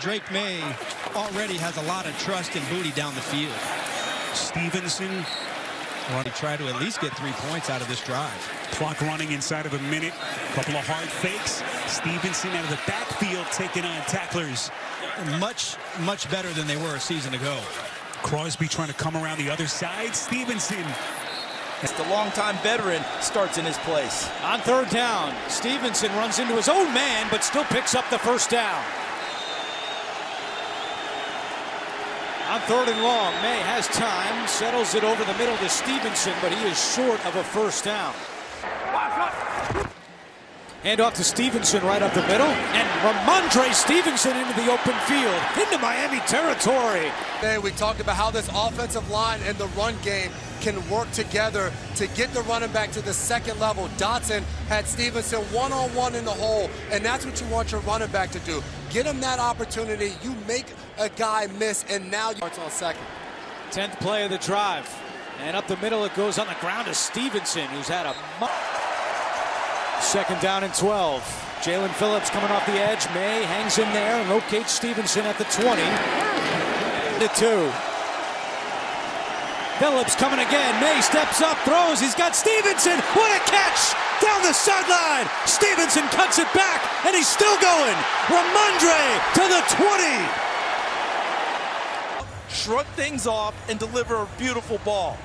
Drake May already has a lot of trust in Booty down the field. Stevenson. They try to at least get 3 points out of this drive. Clock running inside of a minute. Couple of hard fakes. Stevenson out of the backfield taking on tacklers. Much better than they were a season ago. Crosby trying to come around the other side. Stevenson. The longtime veteran starts in his place. On third down, Stevenson runs into his own man, but still picks up the first down. On third and long, May has time, settles it over the middle to Stevenson, but he is short of a first down. Hand off to Stevenson right up the middle, and Rhamondre Stevenson into the open field, into Miami territory. Today we talked about how this offensive line and the run game can work together to get the running back to the second level. Dotson had Stevenson one-on-one in the hole, and that's what you want your running back to do. Get him that opportunity, you make a guy miss, and now you're on second. 10th play of the drive, and up the middle it goes on the ground to Stevenson, who's had a second down and 12. Jalen Phillips coming off the edge. May hangs in there and locates Stevenson at the 20. The 2. Phillips coming again. May steps up, throws. He's got Stevenson. What a catch! Down the sideline. Stevenson cuts it back, and he's still going. Rhamondre to the 20. Shrug things off and deliver a beautiful ball.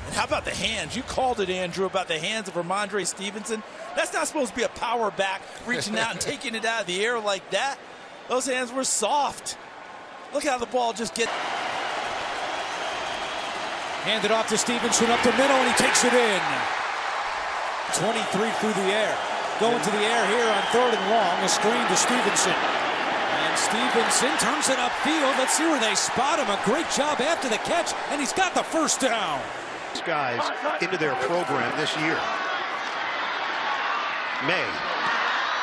And how about the hands? You called it, Andrew, about the hands of Rhamondre Stevenson. That's not supposed to be a power back reaching out and taking it out of the air like that. Those hands were soft. Look how the ball just gets. Handed off to Stevenson up the middle, and he takes it in. 23 through the air. Going to the air here on third and long. A screen to Stevenson. And Stevenson turns it upfield. Let's see where they spot him. A great job after the catch, and he's got the first down. Guys into their program this year. May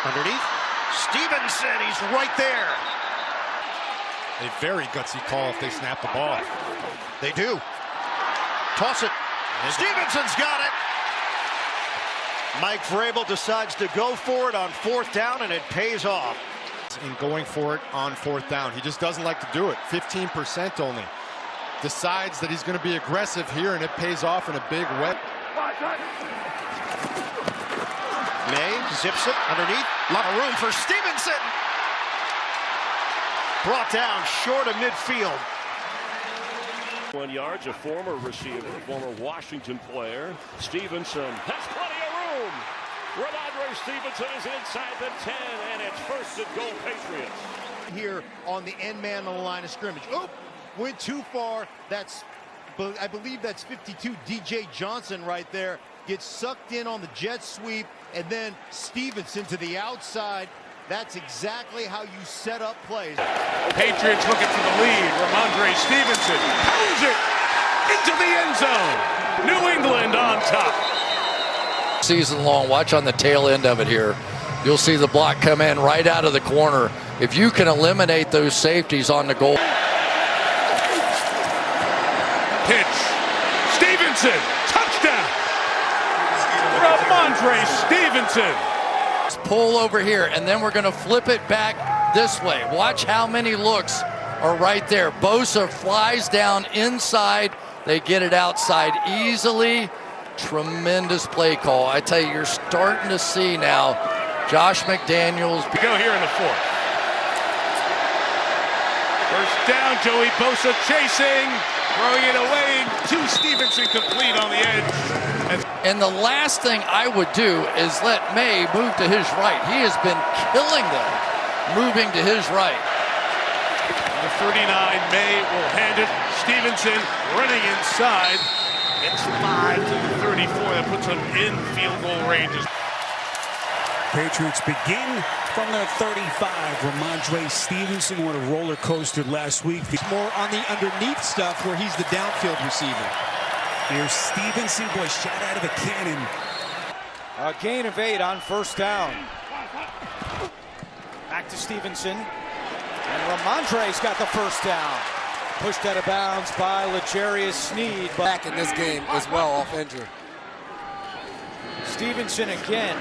underneath. Stevenson, he's right there. A very gutsy call if they snap the ball. They do. Toss it. Stevenson's got it. Mike Vrabel decides to go for it on fourth down, and it pays off. In going for it on fourth down. He just doesn't like to do it. 15% only. Decides that he's going to be aggressive here, and it pays off in a big way. May zips it underneath. A lot of room for Stevenson. Brought down short of midfield. 1 yards, a former receiver, former Washington player. Stevenson has plenty of room. Rhamondre Stevenson is inside the 10, and it's first and goal Patriots. Here on the end man on the line of scrimmage. Oh, went too far. I believe that's 52. DJ Johnson right there gets sucked in on the jet sweep, and then Stevenson to the outside. That's exactly how you set up plays. Patriots looking for the lead. Rhamondre Stevenson pounds it into the end zone. New England on top. Season long, watch on the tail end of it here. You'll see the block come in right out of the corner. If you can eliminate those safeties on the goal. Pitch. Stevenson. Touchdown. Rhamondre Stevenson. Pull over here, and then we're going to flip it back this way. Watch how many looks are right there. Bosa flies down inside. They get it outside easily. Tremendous play call. I tell you, you're starting to see now Josh McDaniels. We go here in the fourth. First down, Joey Bosa chasing, throwing it away to Stevenson, complete on the edge. And the last thing I would do is let May move to his right. He has been killing them, moving to his right. The 39, May will hand it. Stevenson running inside. It's 5 to the 34. That puts him in field goal ranges. Patriots begin from the 35. Rhamondre Stevenson, what a roller coaster last week. More on the underneath stuff where he's the downfield receiver. Here's Stevenson, boy, shot out of a cannon. A gain of 8 on first down. Back to Stevenson. And Rhamondre's got the first down. Pushed out of bounds by L'Jarius Sneed. Back in this game as well off injury. Stevenson again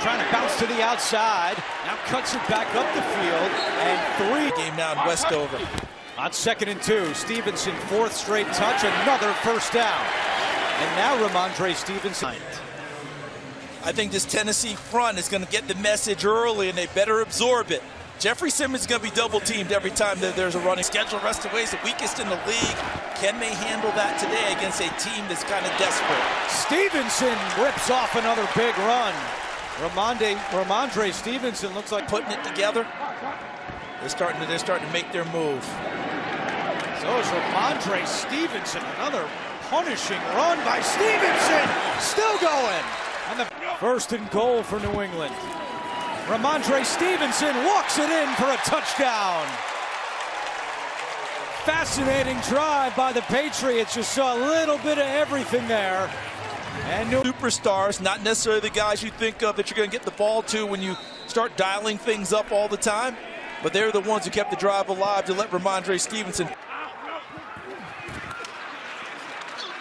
Trying to bounce to the outside. Now cuts it back up the field. And 3. Game now in Westover. On 2nd and 2, Stevenson, 4th straight touch, another first down. And now Rhamondre Stevenson. I think this Tennessee front is going to get the message early, and they better absorb it. Jeffrey Simmons is going to be double-teamed every time that there's a running schedule. Rest of the way is the weakest in the league. Can they handle that today against a team that's kind of desperate? Stevenson rips off another big run. Rhamondre Stevenson looks like putting it together. They're starting to make their move. So is Rhamondre Stevenson. Another punishing run by Stevenson. Still going. And the 1st and goal for New England. Rhamondre Stevenson walks it in for a touchdown. Fascinating drive by the Patriots. You saw a little bit of everything there. And superstars, not necessarily the guys you think of that you're going to get the ball to when you start dialing things up all the time. But they're the ones who kept the drive alive to let Rhamondre Stevenson.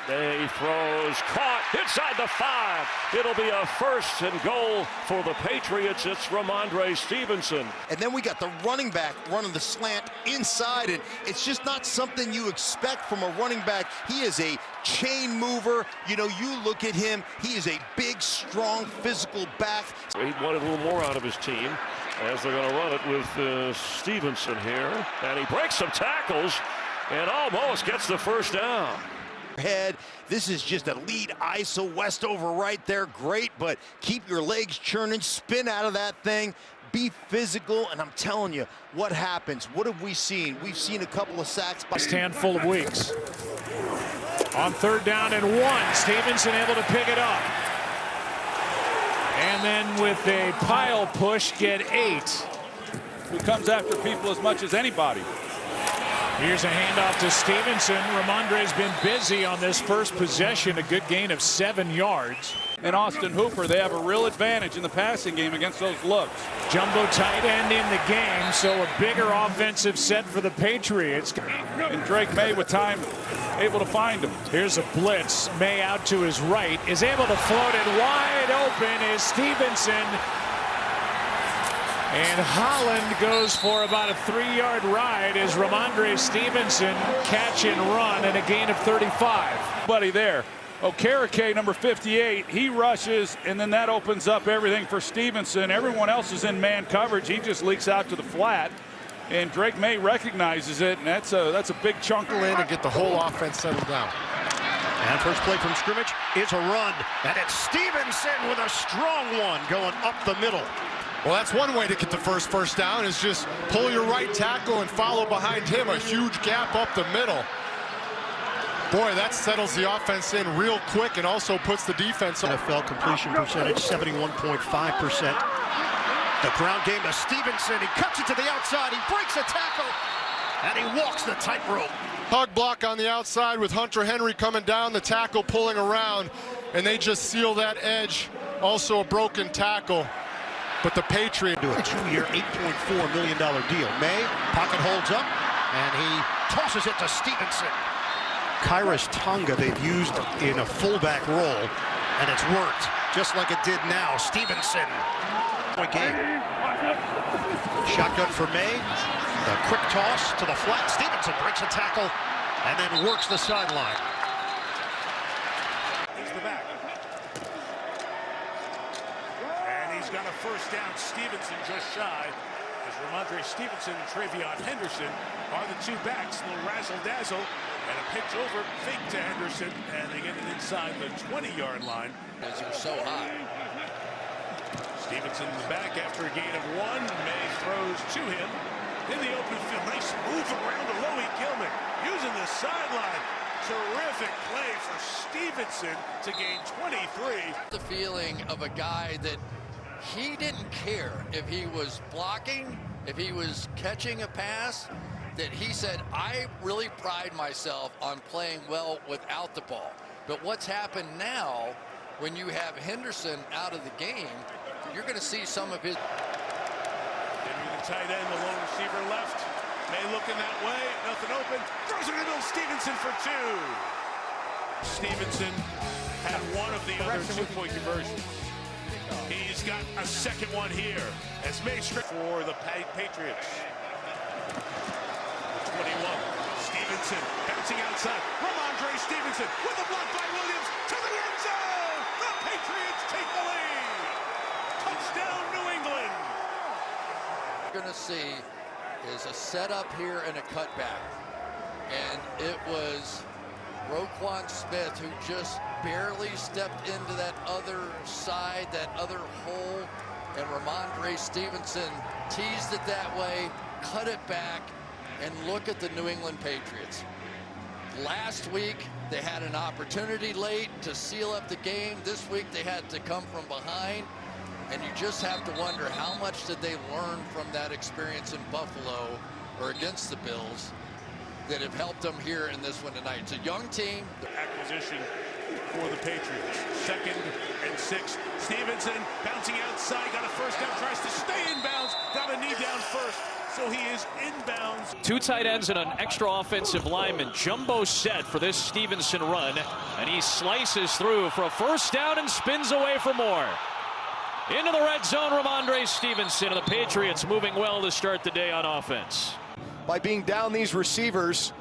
He throws, caught inside the 5. It'll be a 1st and goal for the Patriots. It's Rhamondre Stevenson. And then we got the running back running the slant inside, and it's just not something you expect from a running back. He is a chain mover. You know, you look at him, he is a big, strong, physical back. He wanted a little more out of his team as they're going to run it with Stevenson here. And he breaks some tackles and almost gets the 1st down. Head. This is just a lead ISO Westover right there. Great, but keep your legs churning, spin out of that thing, be physical, and I'm telling you what happens. What have we seen? We've seen a couple of sacks by handful of weeks. On 3rd down and 1, Stevenson able to pick it up. And then with a pile push, get 8. Who comes after people as much as anybody. Here's a handoff to Stevenson. Rhamondre's been busy on this first possession. A good gain of 7 yards. And Austin Hooper, they have a real advantage in the passing game against those looks. Jumbo tight end in the game, so a bigger offensive set for the Patriots. And Drake May with time able to find him. Here's a blitz. May out to his right is able to float it wide open is Stevenson. And Holland goes for about a 3-yard ride as Rhamondre Stevenson catch and run and a gain of 35. Buddy there. Okereke, number 58, he rushes, and then that opens up everything for Stevenson. Everyone else is in man coverage. He just leaks out to the flat, and Drake May recognizes it, and that's a big chunk in and get the whole offense settled down. And first play from scrimmage is a run, and it's Stevenson with a strong one going up the middle. Well, that's one way to get the first down is just pull your right tackle and follow behind him. A huge gap up the middle. Boy, that settles the offense in real quick and also puts the defense on. NFL completion percentage, 71.5%. The ground game to Stevenson. He cuts it to the outside. He breaks a tackle, and he walks the tightrope. Hug block on the outside with Hunter Henry coming down, the tackle pulling around, and they just seal that edge. Also a broken tackle. But the Patriots do a 2-year, $8.4 million deal. May, pocket holds up, and he tosses it to Stevenson. Kairos Tonga they've used in a fullback role, and it's worked, just like it did now. Stevenson. Point game. Shotgun for May. The quick toss to the flat. Stevenson breaks a tackle, and then works the sideline. He's the back. Got a 1st down. Stevenson just shy as Rhamondre Stevenson and Travion Henderson are the 2 backs. A little razzle-dazzle and a pitch over, fake to Henderson, and they get it inside the 20-yard line. As you're so high. Stevenson in the back after a gain of 1. May throws to him in the open field. Nice move around to Loie Gilman using the sideline. Terrific play for Stevenson to gain 23. The feeling of a guy that he didn't care if he was blocking, if he was catching a pass, that he said, I really pride myself on playing well without the ball. But what's happened now, when you have Henderson out of the game, you're going to see some of his. Henry, the tight end, the lone receiver left. May looking that way, nothing open. Throws it in the middle, Stevenson for 2. Stevenson had one of the other 2-point conversions. He's got a second one here as May for the Patriots. 21. Stevenson bouncing outside. Rhamondre Stevenson with a block by Williams to the end zone. The Patriots take the lead. Touchdown, New England. What we're going to see is a setup here and a cutback. And it was Roquan Smith who just barely stepped into that other side, that other hole, and Rhamondre Stevenson teased it that way, cut it back, and look at the New England Patriots. Last week, they had an opportunity late to seal up the game. This week, they had to come from behind, and you just have to wonder how much did they learn from that experience in Buffalo or against the Bills that have helped them here in this one tonight. It's a young team. Acquisition for the Patriots. 2nd and 6. Stevenson bouncing outside, got a first down, tries to stay in bounds, got a knee down first, so he is inbounds. 2 tight ends and an extra offensive lineman. Jumbo set for this Stevenson run, and he slices through for a first down and spins away for more. Into the red zone, Rhamondre Stevenson, and the Patriots moving well to start the day on offense. By being down these receivers.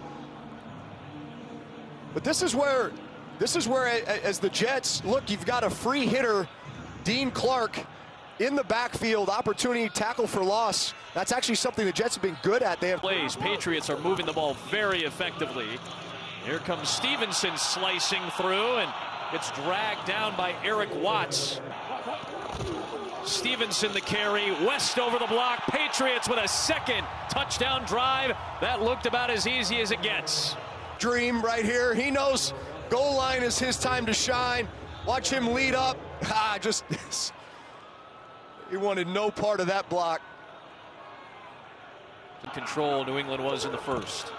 But this is where as the Jets look, you've got a free hitter, Dean Clark, in the backfield, opportunity tackle for loss. That's actually something the Jets have been good at. They have plays. Patriots are moving the ball very effectively. Here comes Stevenson slicing through and gets dragged down by Eric Watts. Stevenson the carry, West over the block. Patriots with a second touchdown drive. That looked about as easy as it gets. Dream right here. He knows goal line is his time to shine. Watch him lead up. He wanted no part of that block. In control New England was in the first.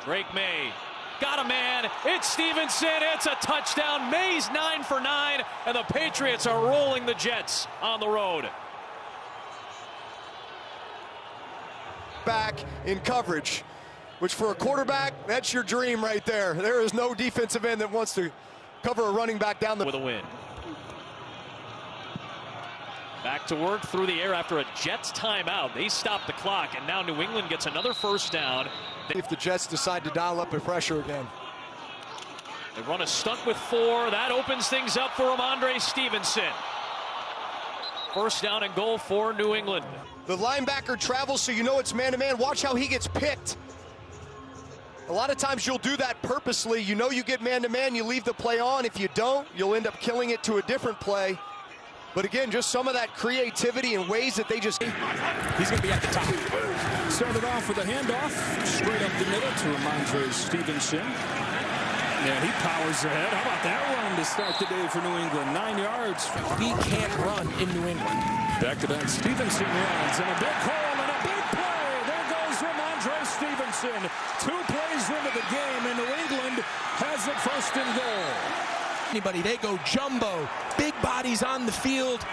Drake May got a man. It's Stevenson. It's a touchdown. May's 9 for 9, and the Patriots are rolling the Jets on the road. Back in coverage, which for a quarterback, that's your dream right there. There is no defensive end that wants to cover a running back down the... With a win. Back to work through the air after a Jets timeout. They stop the clock, and now New England gets another first down. If the Jets decide to dial up the pressure again. They run a stunt with 4. That opens things up for Rhamondre Stevenson. First down and goal for New England. The linebacker travels, so you know it's man-to-man. Watch how he gets picked. A lot of times you'll do that purposely. You know you get man-to-man, you leave the play on. If you don't, you'll end up killing it to a different play. But again, just some of that creativity and ways that they just... He's going to be at the top. Started off with a handoff, straight up the middle to Rhamondre Stevenson. And he powers ahead. How about that run to start the day for New England? 9 yards. He can't run in New England. Back-to-back Stevenson runs, and a big hole and a big play. There goes Rhamondre Stevenson. 2 plays into the game, and New England has it first and goal. Anybody, they go jumbo, big bodies on the field.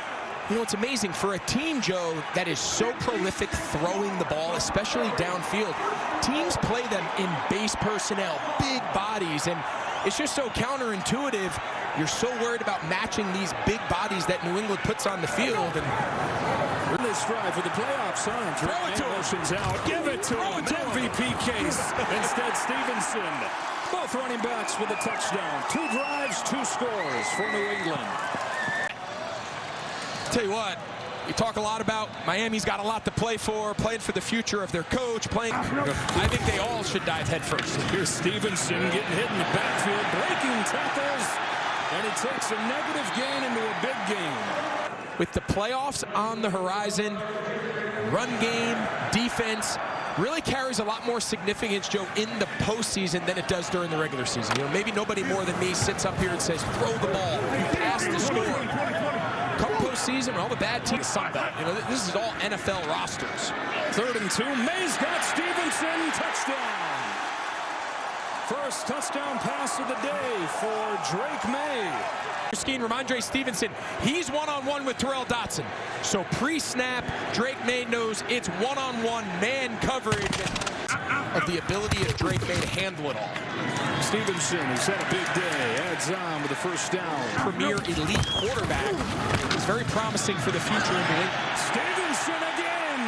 You know, it's amazing for a team, Joe, that is so prolific throwing the ball, especially downfield. Teams play them in base personnel, big bodies, and it's just so counterintuitive. You're so worried about matching these big bodies that New England puts on the field. And in this drive for the playoffs, throw it to motions out, give it to him, MVP case. Instead, Stevenson. Both running backs with a touchdown. 2 drives, 2 scores for New England. Tell you what, we talk a lot about Miami's got a lot to play for, playing for the future of their coach, playing. I think they all should dive head first. Here's Stevenson getting hit in the backfield, breaking tackles, and he takes a negative gain into a big game. With the playoffs on the horizon, run game, defense, really carries a lot more significance, Joe, in the postseason than it does during the regular season. You know, maybe nobody more than me sits up here and says, throw the ball, pass the score. Come postseason, all the bad teams, Sunbelt. You know, this is all NFL rosters. 3rd and 2, May's got Stevenson, touchdown. First touchdown pass of the day for Drake May. Scheme, Rhamondre Stevenson, he's one-on-one with Terrell Dotson. So pre-snap, Drake May knows it's one-on-one man coverage. of the ability of Drake May to handle it all. Stevenson has had a big day. Adds on with the first down. Premier elite quarterback. He's very promising for the future in New England. Stevenson again.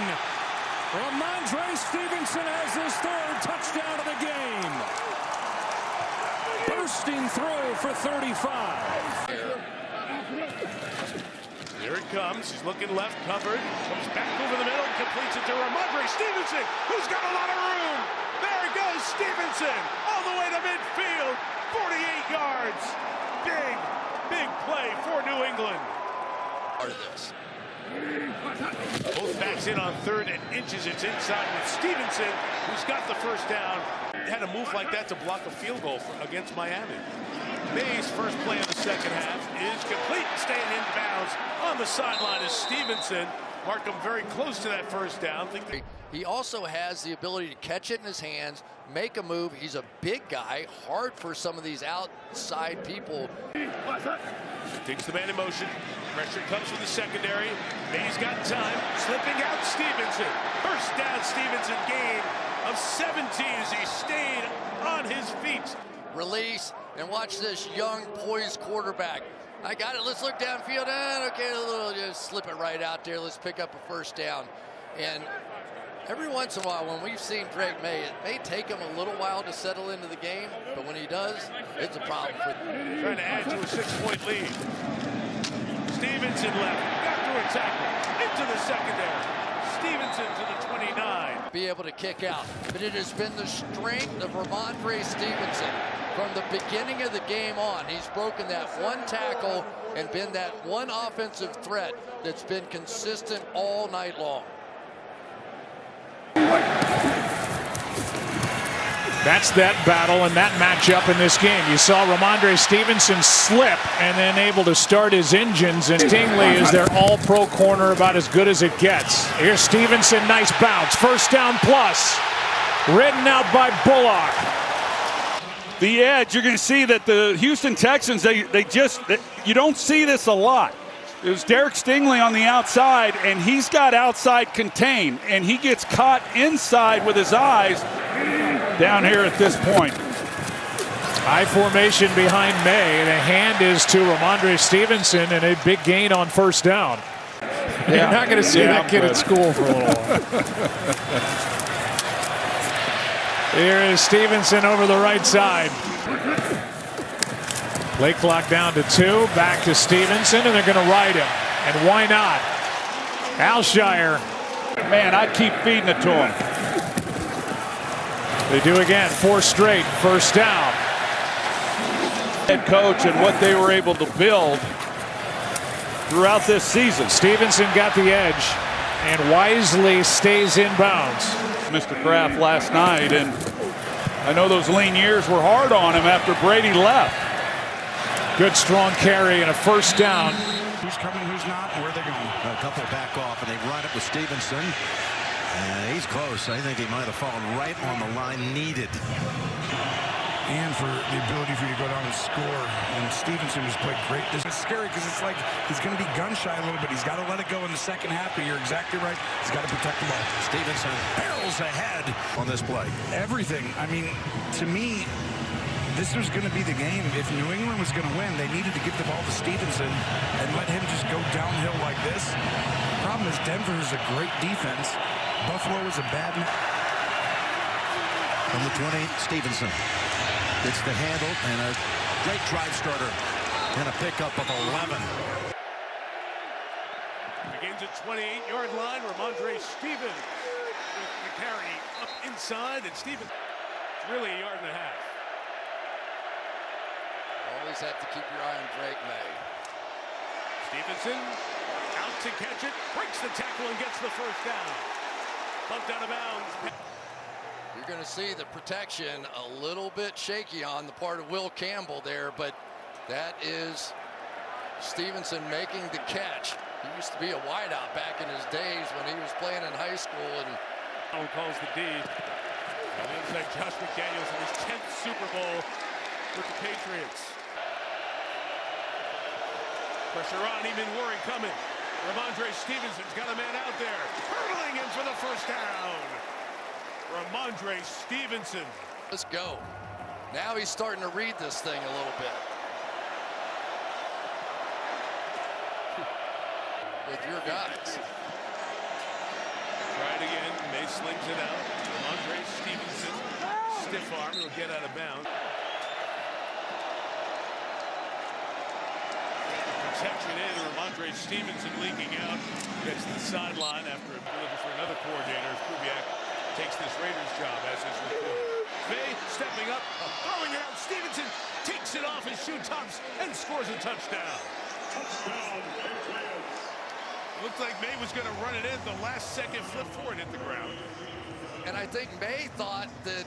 Rhamondre Stevenson has his third touchdown of the game. Bursting through for 35. Here it comes. He's looking left, covered. Comes back over the middle, completes it to Rhamondre Stevenson, who's got a lot of room. There goes Stevenson, all the way to midfield, 48 yards. Big play for New England. Part of this. Both backs in on third and inches. It's inside with Stevenson, who's got the first down. Had a move like that to block a field goal against Miami. May's first play of the second half is complete, staying in bounds on the sideline as Stevenson marked him very close to that first down. He also has the ability to catch it in his hands, make a move. He's a big guy, hard for some of these outside people. Takes the man in motion. Pressure comes from the secondary. May's got time. Slipping out Stevenson. First down Stevenson, gain of 17 as he stayed on his feet. Release, and watch this young, poised quarterback. I got it. Let's look downfield. Okay, just slip it right out there. Let's pick up a first down. And every once in a while, when we've seen Drake May, it may take him a little while to settle into the game, but when he does, it's a problem for them. Trying to add to a 6-point lead. Stevenson left, got through a tackle, into the secondary. Stevenson to the 29. Be able to kick out, but it has been the strength of Rhamondre Stevenson from the beginning of the game on. He's broken that one tackle and been that one offensive threat that's been consistent all night long. That's that battle and that matchup in this game. You saw Rhamondre Stevenson slip and then able to start his engines, and Stingley is their all-pro corner, about as good as it gets. Here's Stevenson, nice bounce. First down plus. Ridden out by Bullock. The edge, you're going to see that the Houston Texans, you don't see this a lot. It was Derek Stingley on the outside, and he's got outside contained, and he gets caught inside with his eyes down here at this point. High formation behind May. The hand is to Rhamondre Stevenson, and a big gain on first down. Yeah. You're not going to see that kid at school for a little while. Here is Stevenson over the right side. Play clock down to 2. Back to Stevenson, and they're going to ride him. And why not? Alshire. Man, I'd keep feeding it to him. They do again. 4 straight. First down. Head coach and what they were able to build throughout this season. Stevenson got the edge and wisely stays in bounds. Mr. Kraft last night, and I know those lean years were hard on him after Brady left. Good strong carry and a first down. Who's coming, who's not, and where they're going. A couple back off, and they run it with Stevenson. And he's close. I think he might have fallen right on the line needed. And for the ability for you to go down and score. And Stevenson has played great. This is scary because it's like he's going to be gun shy a little bit. He's got to let it go in the second half, but you're exactly right. He's got to protect the ball. Stevenson barrels ahead on this play. Everything. I mean, to me, this was going to be the game. If New England was going to win, they needed to give the ball to Stevenson and let him just go downhill like this. The problem is Denver is a great defense. Buffalo is a bad man. From the 20, Stevenson gets the handle and a great drive starter and a pickup of 11. Begins at 28-yard line. Rhamondre Stevenson with the carry up inside, and Stevenson really a yard and a half. Always have to keep your eye on Drake May. Stevenson out to catch it, breaks the tackle and gets the first down. Bumped out of bounds. You're going to see the protection a little bit shaky on the part of Will Campbell there, but that is Stevenson making the catch. He used to be a wideout back in his days when he was playing in high school. And calls the D. On the inside, Josh McDaniels in his 10th Super Bowl with the Patriots. Pressure on, even Warren coming. Rhamondre Stevenson's got a man out there, hurtling in for the first down. Rhamondre Stevenson. Let's go. Now he's starting to read this thing a little bit. With your guys. Try it again. May slings it out. Rhamondre Stevenson. Stiff arm. Will get out of bounds. Protection in. Rhamondre Stevenson leaking out. Gets to the sideline after looking for another coordinator. Kubiak takes this Raiders job as his report. May stepping up, throwing it out. Stevenson takes it off his shoe tops and scores a touchdown. Looked like May was going to run it in. The last second flip forward hit the ground. And I think May thought that.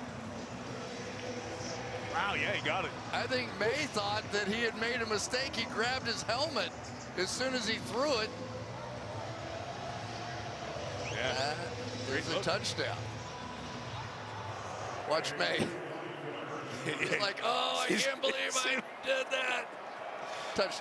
Wow, yeah, he got it. I think May thought that he had made a mistake. He grabbed his helmet as soon as he threw it. Yeah. There's a touchdown. Watch May. He's like, oh, I can't believe I did that. Touchdown.